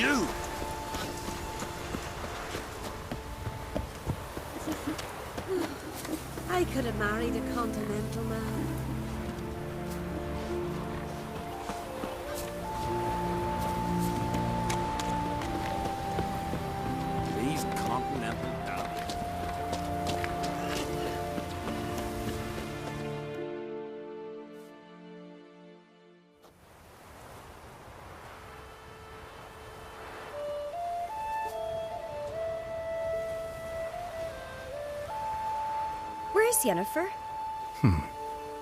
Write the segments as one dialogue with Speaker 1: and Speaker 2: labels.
Speaker 1: do?
Speaker 2: I could have married a continental man.
Speaker 1: These continental darlings.
Speaker 3: Where's Yennefer?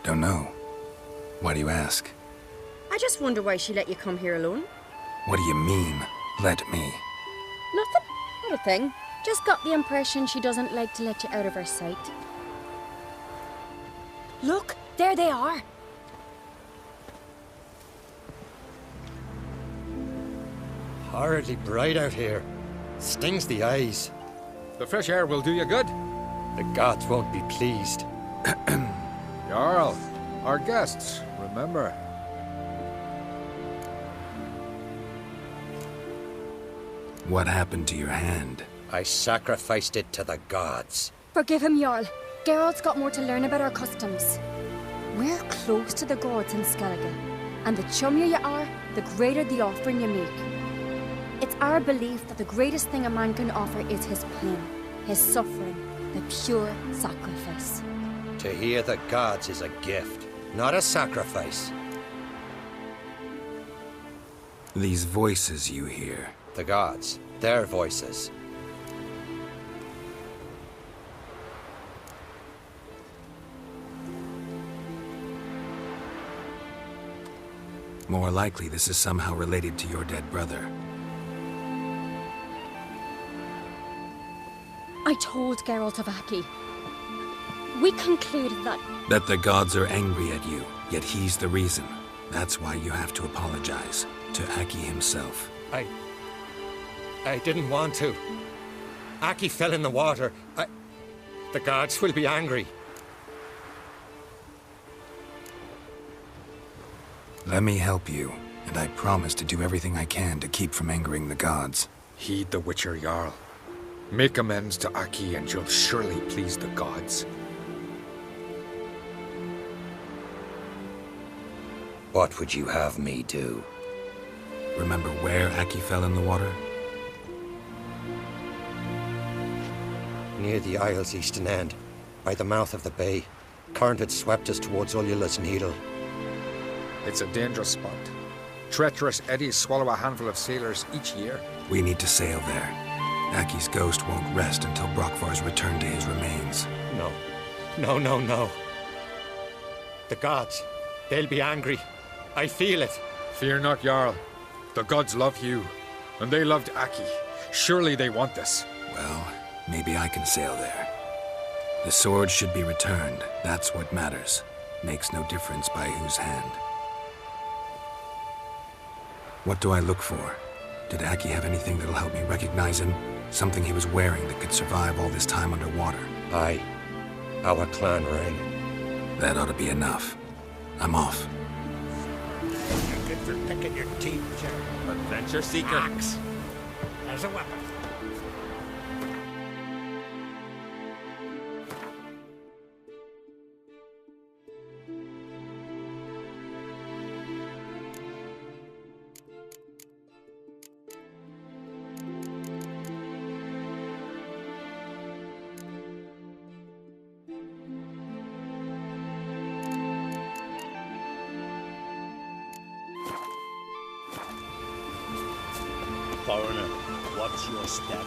Speaker 4: Don't know. Why do you ask?
Speaker 3: I just wonder why she let you come here alone.
Speaker 4: What do you mean, let me?
Speaker 3: Nothing. Not a thing. Just got the impression she doesn't like to let you out of her sight. Look, there they are.
Speaker 5: Horridly bright out here. Stings the eyes.
Speaker 6: The fresh air will do you good.
Speaker 5: The gods won't be pleased.
Speaker 6: Jarl, our guests, remember.
Speaker 4: What happened to your hand?
Speaker 5: I sacrificed it to the gods.
Speaker 3: Forgive him, Jarl. Geralt's got more to learn about our customs. We're close to the gods in Skellige, and the chummier you are, the greater the offering you make. It's our belief that the greatest thing a man can offer is his pain, his suffering, the pure sacrifice.
Speaker 5: To hear the gods is a gift, not a sacrifice.
Speaker 4: These voices you hear.
Speaker 5: The gods, their voices.
Speaker 4: More likely this is somehow related to your dead brother.
Speaker 3: I told Geralt of Aki. We concluded that...
Speaker 4: That the gods are angry at you, yet he's the reason. That's why you have to apologize to Aki himself.
Speaker 5: I didn't want to. Aki fell in the water. The gods will be angry.
Speaker 4: Let me help you, and I promise to do everything I can to keep from angering the gods.
Speaker 6: Heed the Witcher Jarl. Make amends to Aki and you'll surely please the gods.
Speaker 5: What would you have me do?
Speaker 4: Remember where Aki fell in the water?
Speaker 5: Near the Isle's eastern end, by the mouth of the bay. Current had swept us towards Ullula's Needle.
Speaker 6: It's a dangerous spot. Treacherous eddies swallow a handful of sailors each year.
Speaker 4: We need to sail there. Aki's ghost won't rest until Brokvar's returned to his remains.
Speaker 5: No. No. The gods, they'll be angry. I feel it.
Speaker 6: Fear not, Jarl. The gods love you, and they loved Aki. Surely they want this.
Speaker 4: Well, maybe I can sail there. The sword should be returned. That's what matters. Makes no difference by whose hand. What do I look for? Did Aki have anything that'll help me recognize him? Something he was wearing that could survive all this time underwater?
Speaker 5: Aye. Our clan ring.
Speaker 4: That ought to be enough. I'm off.
Speaker 1: You're good for picking your teeth, Jerry.
Speaker 6: Adventure seeker.
Speaker 1: Axe. As a weapon. Foreigner, watch your step.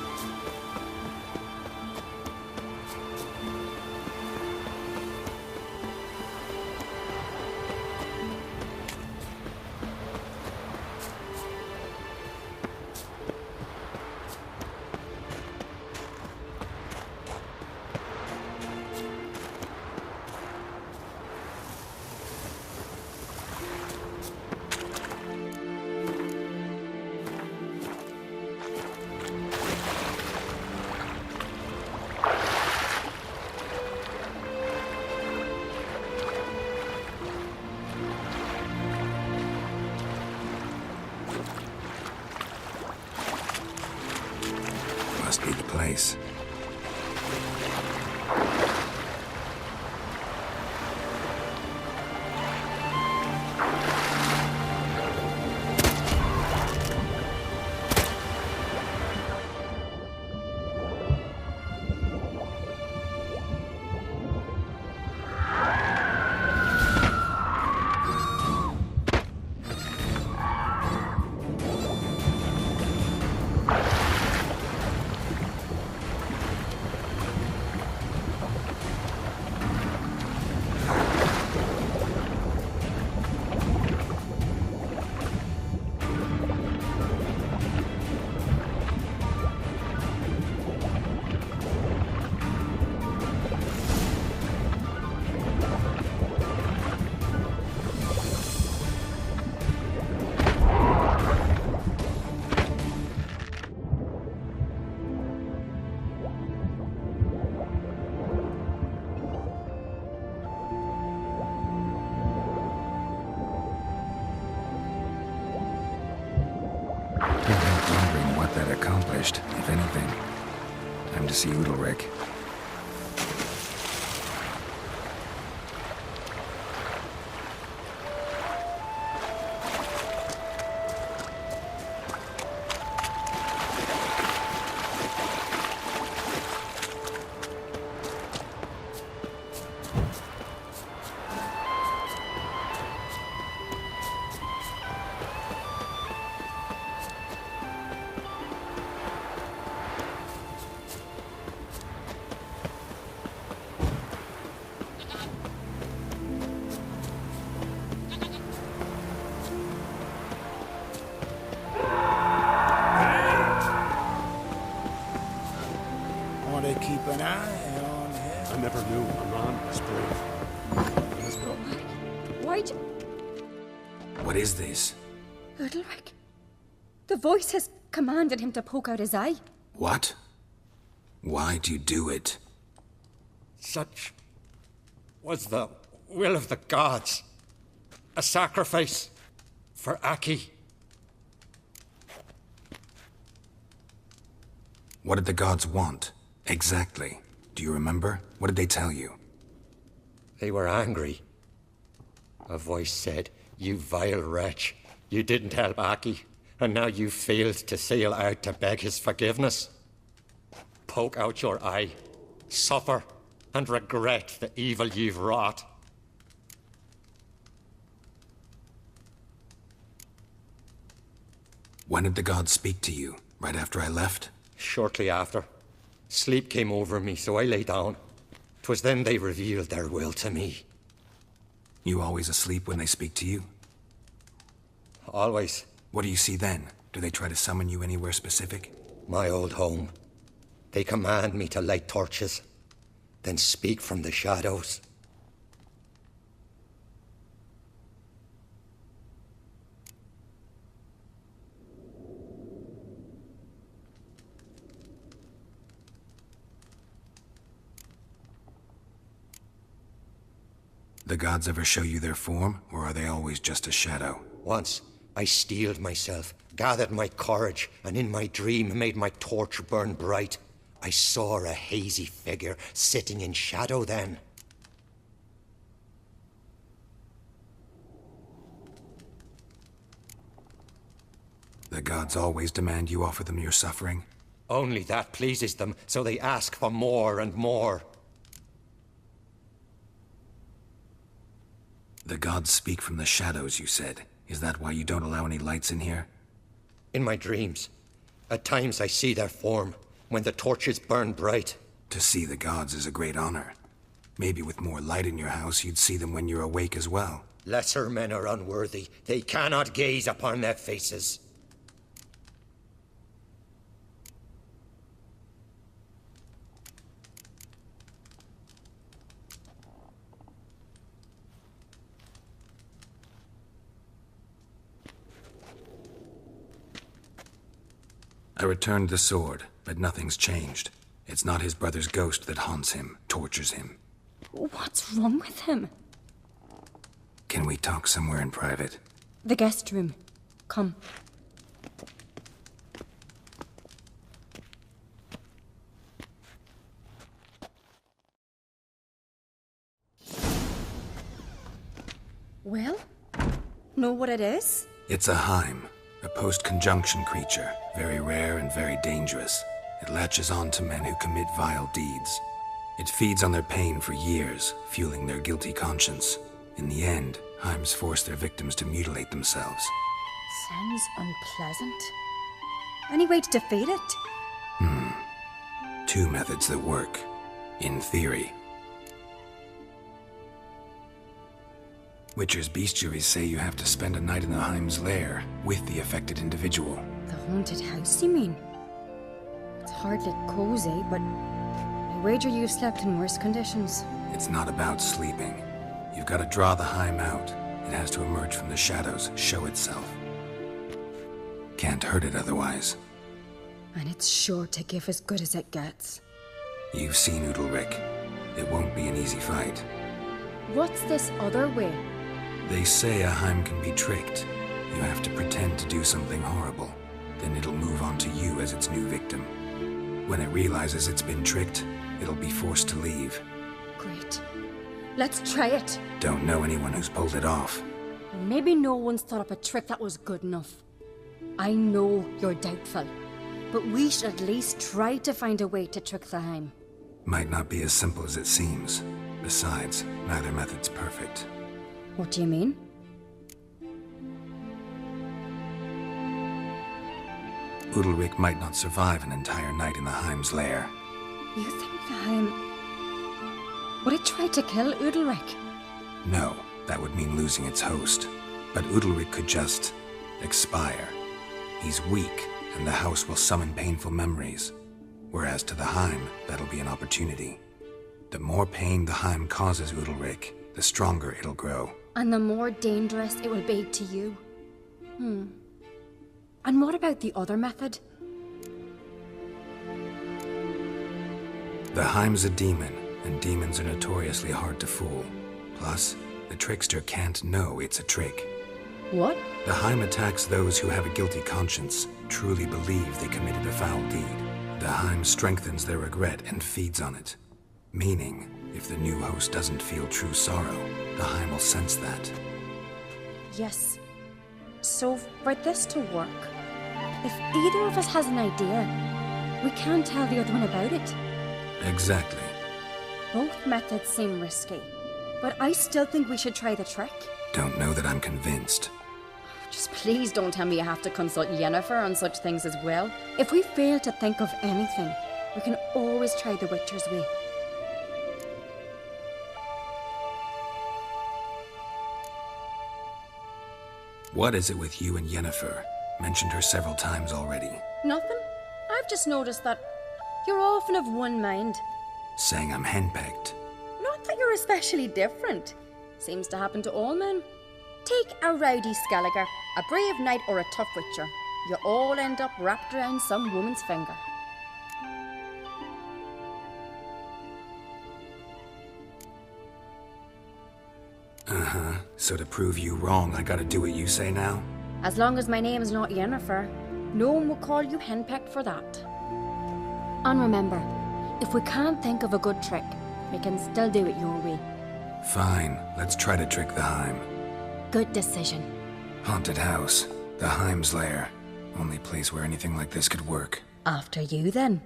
Speaker 4: to see Udalric.
Speaker 1: Want to keep an eye on him?
Speaker 7: I never knew a man was brave. Let's go.
Speaker 3: Why'd you...
Speaker 4: What is this?
Speaker 3: Udalric? The voice has commanded him to poke out his eye.
Speaker 4: What? Why'd you do it?
Speaker 5: Such was the will of the gods. A sacrifice for Aki.
Speaker 4: What did the gods want? Exactly. Do you remember? What did they tell you?
Speaker 5: They were angry. A voice said, "You vile wretch, you didn't help Aki, and now you failed to sail out to beg his forgiveness. Poke out your eye, suffer, and regret the evil you've wrought."
Speaker 4: When did the gods speak to you? Right after I left?
Speaker 5: Shortly after, sleep came over me, so I lay down. 'Twas then they revealed their will to me.
Speaker 4: You always asleep when they speak to you?
Speaker 5: Always.
Speaker 4: What do you see then? Do they try to summon you anywhere specific?
Speaker 5: My old home. They command me to light torches, then speak from the shadows.
Speaker 4: The gods ever show you their form, or are they always just a shadow?
Speaker 5: Once, I steeled myself, gathered my courage, and in my dream made my torch burn bright. I saw a hazy figure sitting in shadow then.
Speaker 4: The gods always demand you offer them your suffering?
Speaker 5: Only that pleases them, so they ask for more and more.
Speaker 4: The gods speak from the shadows, you said. Is that why you don't allow any lights in here?
Speaker 5: In my dreams, at times I see their form, when the torches burn bright.
Speaker 4: To see the gods is a great honor. Maybe with more light in your house, you'd see them when you're awake as well.
Speaker 5: Lesser men are unworthy. They cannot gaze upon their faces.
Speaker 4: I returned the sword, but nothing's changed. It's not his brother's ghost that haunts him, tortures him.
Speaker 3: What's wrong with him?
Speaker 4: Can we talk somewhere in private?
Speaker 3: The guest room. Come. Well? Know what it is?
Speaker 4: It's a Heim, a post-conjunction creature, very rare and very dangerous. It latches on to men who commit vile deeds. It feeds on their pain for years, fueling their guilty conscience. In the end, Heims force their victims to mutilate themselves.
Speaker 3: Sounds unpleasant. Any way to defeat it?
Speaker 4: Two methods that work, in theory. Witcher's bestiaries say you have to spend a night in the Heim's lair with the affected individual.
Speaker 3: The haunted house, you mean? It's hardly cozy, but I wager you've slept in worse conditions.
Speaker 4: It's not about sleeping. You've got to draw the Heim out. It has to emerge from the shadows, show itself. Can't hurt it otherwise.
Speaker 3: And it's sure to give as good as it gets.
Speaker 4: You've seen Udalric. It won't be an easy fight.
Speaker 3: What's this other way?
Speaker 4: They say a Heim can be tricked. You have to pretend to do something horrible. Then it'll move on to you as its new victim. When it realizes it's been tricked, it'll be forced to leave.
Speaker 3: Great. Let's try it.
Speaker 4: Don't know anyone who's pulled it off.
Speaker 3: Maybe no one's thought up a trick that was good enough. I know you're doubtful, but we should at least try to find a way to trick the Heim.
Speaker 4: Might not be as simple as it seems. Besides, neither method's perfect.
Speaker 3: What do you mean?
Speaker 4: Udalryk might not survive an entire night in the Heim's lair.
Speaker 3: You think the Heim... would it try to kill Udalryk?
Speaker 4: No, that would mean losing its host. But Udalryk could just... expire. He's weak, and the house will summon painful memories. Whereas to the Heim, that'll be an opportunity. The more pain the Heim causes Udalryk, the stronger it'll grow.
Speaker 3: And the more dangerous it will be to you. And what about the other method?
Speaker 4: The Heim's a demon, and demons are notoriously hard to fool. Plus, the trickster can't know it's a trick.
Speaker 3: What?
Speaker 4: The Heim attacks those who have a guilty conscience, truly believe they committed a foul deed. The Heim strengthens their regret and feeds on it. Meaning, if the new host doesn't feel true sorrow, the Heim will sense that.
Speaker 3: Yes. So, for this to work, if either of us has an idea, we can't tell the other one about it.
Speaker 4: Exactly.
Speaker 3: Both methods seem risky, but I still think we should try the trick.
Speaker 4: Don't know that I'm convinced.
Speaker 3: Just please don't tell me you have to consult Yennefer on such things as well. If we fail to think of anything, we can always try the Witcher's way.
Speaker 4: What is it with you and Yennefer? Mentioned her several times already.
Speaker 3: Nothing. I've just noticed that you're often of one mind.
Speaker 4: Saying I'm henpecked.
Speaker 3: Not that you're especially different. Seems to happen to all men. Take a rowdy Skelliger, a brave knight, or a tough witcher. You all end up wrapped around some woman's finger.
Speaker 4: Uh-huh. So to prove you wrong, I gotta do what you say now?
Speaker 3: As long as my name is not Yennefer, no one will call you henpecked for that. And remember, if we can't think of a good trick, we can still do it your way.
Speaker 4: Fine, let's try to trick the Heim.
Speaker 3: Good decision.
Speaker 4: Haunted house. The Heim's lair. Only place where anything like this could work.
Speaker 3: After you, then.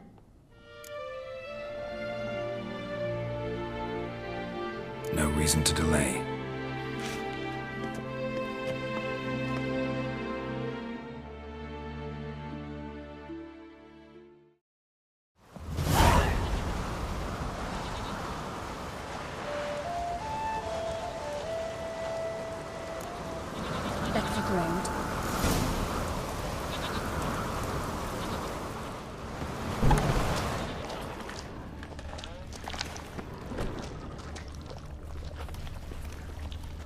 Speaker 4: No reason to delay.
Speaker 3: Let's look around.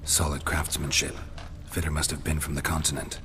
Speaker 4: Solid craftsmanship. Fitter must have been from the continent.